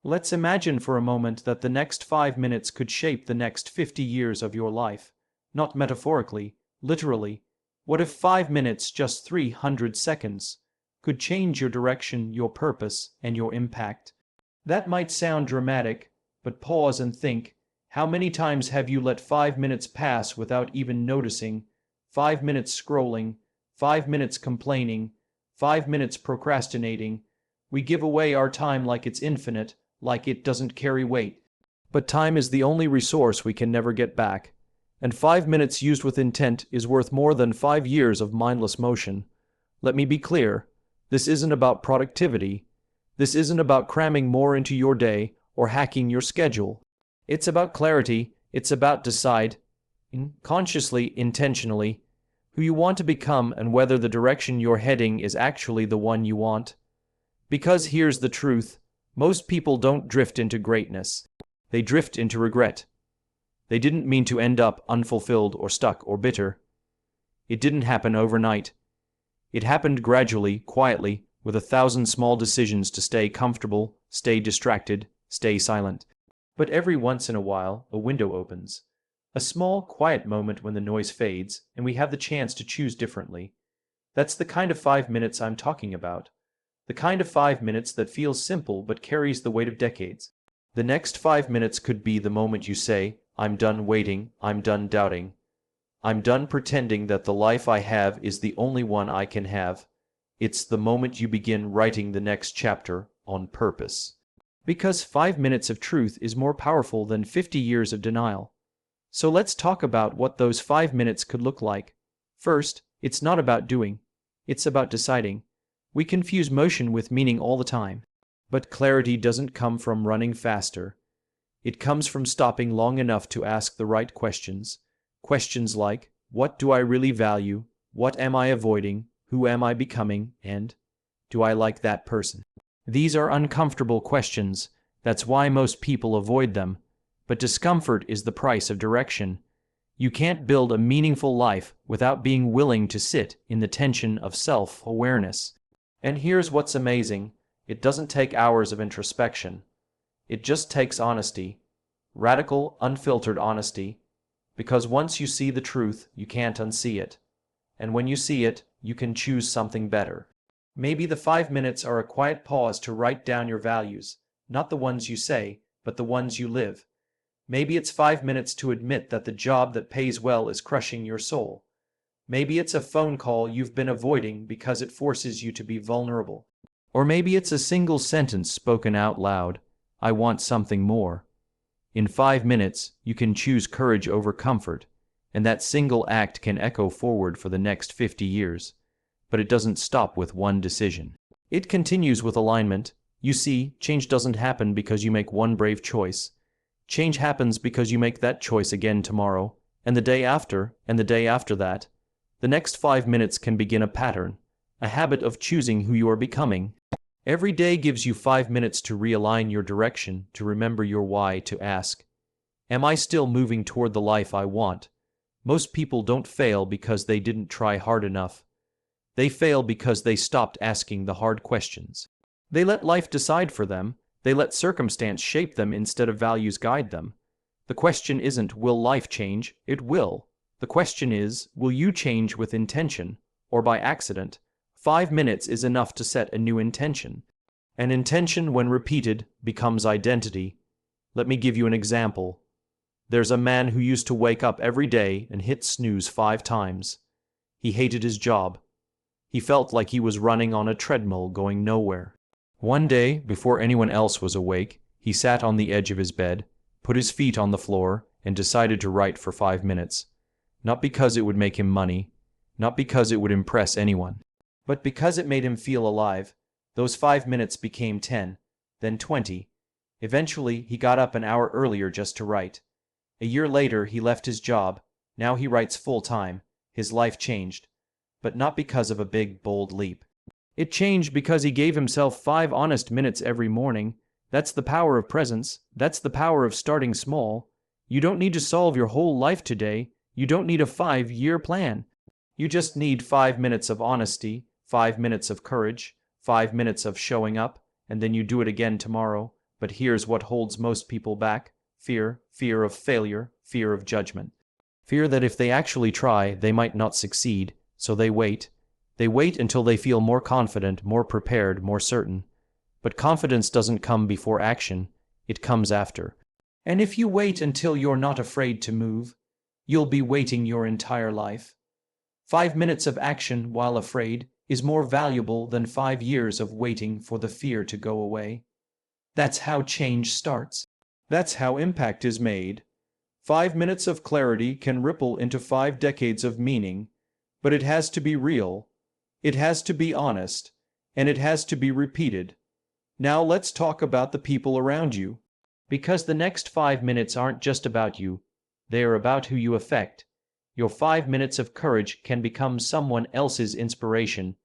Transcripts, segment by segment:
Let's imagine for a moment that the next 5 minutes could shape the next 50 years of your life. Not metaphorically, literally. What if 5 minutes, just 300 seconds, could change your direction, your purpose, and your impact? That might sound dramatic, but pause and think. How many times have you let 5 minutes pass without even noticing? 5 minutes scrolling, 5 minutes complaining, 5 minutes procrastinating. We give away our time like it's infinite, like it doesn't carry weight. But time is the only resource we can never get back. And 5 minutes used with intent is worth more than 5 years of mindless motion. Let me be clear. This isn't about productivity. This isn't about cramming more into your day or hacking your schedule. It's about clarity. It's about decide, consciously, intentionally, who you want to become and whether the direction you're heading is actually the one you want. Because here's the truth. Most people don't drift into greatness. They drift into regret. They didn't mean to end up unfulfilled or stuck or bitter. It didn't happen overnight. It happened gradually, quietly, with 1,000 small decisions to stay comfortable, stay distracted, stay silent. But every once in a while, a window opens. A small, quiet moment when the noise fades, and we have the chance to choose differently. That's the kind of 5 minutes I'm talking about. The kind of 5 minutes that feels simple but carries the weight of decades. The next 5 minutes could be the moment you say, I'm done waiting, I'm done doubting. I'm done pretending that the life I have is the only one I can have. It's the moment you begin writing the next chapter on purpose. Because 5 minutes of truth is more powerful than 50 years of denial. So let's talk about what those 5 minutes could look like. First, it's not about doing. It's about deciding. We confuse motion with meaning all the time. But clarity doesn't come from running faster. It comes from stopping long enough to ask the right questions. Questions like, what do I really value? What am I avoiding? Who am I becoming? And, do I like that person? These are uncomfortable questions. That's why most people avoid them. But discomfort is the price of direction. You can't build a meaningful life without being willing to sit in the tension of self-awareness. And here's what's amazing. It doesn't take hours of introspection. It just takes honesty. Radical, unfiltered honesty. Because once you see the truth, you can't unsee it. And when you see it, you can choose something better. Maybe the 5 minutes are a quiet pause to write down your values, not the ones you say, but the ones you live. Maybe it's 5 minutes to admit that the job that pays well is crushing your soul. Maybe it's a phone call you've been avoiding because it forces you to be vulnerable. Or maybe it's a single sentence spoken out loud, I want something more. In 5 minutes, you can choose courage over comfort, and that single act can echo forward for the next 50 years. But it doesn't stop with one decision. It continues with alignment. You see, change doesn't happen because you make one brave choice. Change happens because you make that choice again tomorrow, and the day after, and the day after that. The next 5 minutes can begin a pattern, a habit of choosing who you are becoming. Every day gives you 5 minutes to realign your direction, to remember your why, to ask, am I still moving toward the life I want? Most people don't fail because they didn't try hard enough. They fail because they stopped asking the hard questions. They let life decide for them. They let circumstance shape them instead of values guide them. The question isn't, will life change? It will. The question is, will you change with intention, or by accident? 5 minutes is enough to set a new intention. An intention, when repeated, becomes identity. Let me give you an example. There's a man who used to wake up every day and hit snooze 5 times. He hated his job. He felt like he was running on a treadmill going nowhere. One day, before anyone else was awake, he sat on the edge of his bed, put his feet on the floor, and decided to write for 5 minutes. Not because it would make him money, not because it would impress anyone, but because it made him feel alive. Those 5 minutes became 10, then 20. Eventually, he got up an hour earlier just to write. A year later, he left his job. Now he writes full-time. His life changed. But not because of a big, bold leap. It changed because he gave himself 5 honest minutes every morning. That's the power of presence. That's the power of starting small. You don't need to solve your whole life today. You don't need a 5-year plan. You just need 5 minutes of honesty, 5 minutes of courage, 5 minutes of showing up, and then you do it again tomorrow, But here's what holds most people back: fear, fear of failure, fear of judgment. Fear that if they actually try, they might not succeed, so they wait. They wait until they feel more confident, more prepared, more certain. But confidence doesn't come before action, it comes after. And if you wait until you're not afraid to move, you'll be waiting your entire life. 5 minutes of action while afraid is more valuable than 5 years of waiting for the fear to go away. That's how change starts. That's how impact is made. 5 minutes of clarity can ripple into 5 decades of meaning, but it has to be real, it has to be honest, and it has to be repeated. Now let's talk about the people around you. Because the next 5 minutes aren't just about you, they are about who you affect. Your 5 minutes of courage can become someone else's inspiration.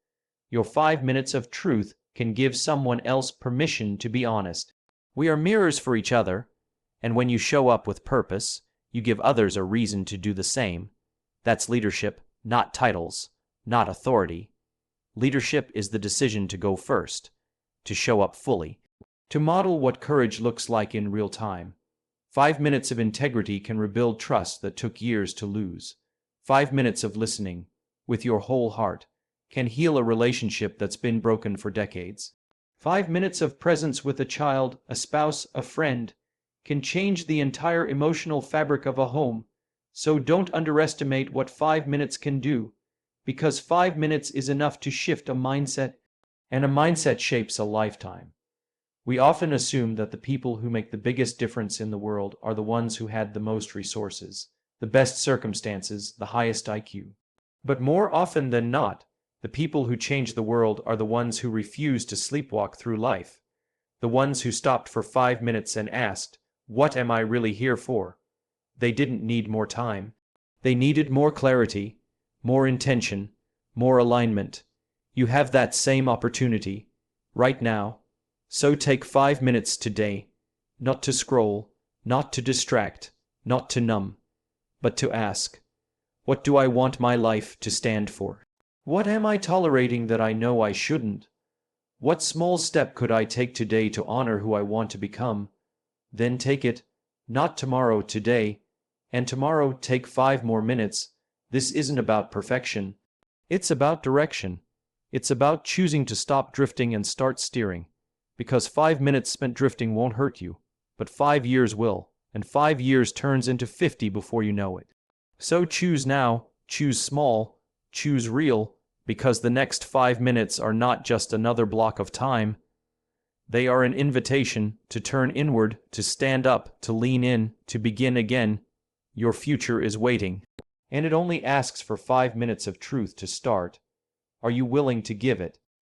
Your 5 minutes of truth can give someone else permission to be honest. We are mirrors for each other, and when you show up with purpose, you give others a reason to do the same. That's leadership, not titles, not authority. Leadership is the decision to go first, to show up fully, to model what courage looks like in real time. 5 minutes of integrity can rebuild trust that took years to lose. 5 minutes of listening, with your whole heart, can heal a relationship that's been broken for decades. 5 minutes of presence with a child, a spouse, a friend, can change the entire emotional fabric of a home. So don't underestimate what 5 minutes can do, because 5 minutes is enough to shift a mindset, and a mindset shapes a lifetime. We often assume that the people who make the biggest difference in the world are the ones who had the most resources, the best circumstances, the highest IQ. But more often than not, the people who change the world are the ones who refuse to sleepwalk through life, the ones who stopped for 5 minutes and asked, "What am I really here for?" They didn't need more time. They needed more clarity, more intention, more alignment. You have that same opportunity, right now. So take 5 minutes today, not to scroll, not to distract, not to numb, but to ask, what do I want my life to stand for? What am I tolerating that I know I shouldn't? What small step could I take today to honor who I want to become? Then take it, not tomorrow, today, and tomorrow take 5 more minutes. This isn't about perfection. It's about direction. It's about choosing to stop drifting and start steering. Because 5 minutes spent drifting won't hurt you, but 5 years will, and 5 years turns into 50 before you know it. So choose now, choose small, choose real, because the next 5 minutes are not just another block of time. They are an invitation to turn inward, to stand up, to lean in, to begin again. Your future is waiting, and it only asks for 5 minutes of truth to start. Are you willing to give it?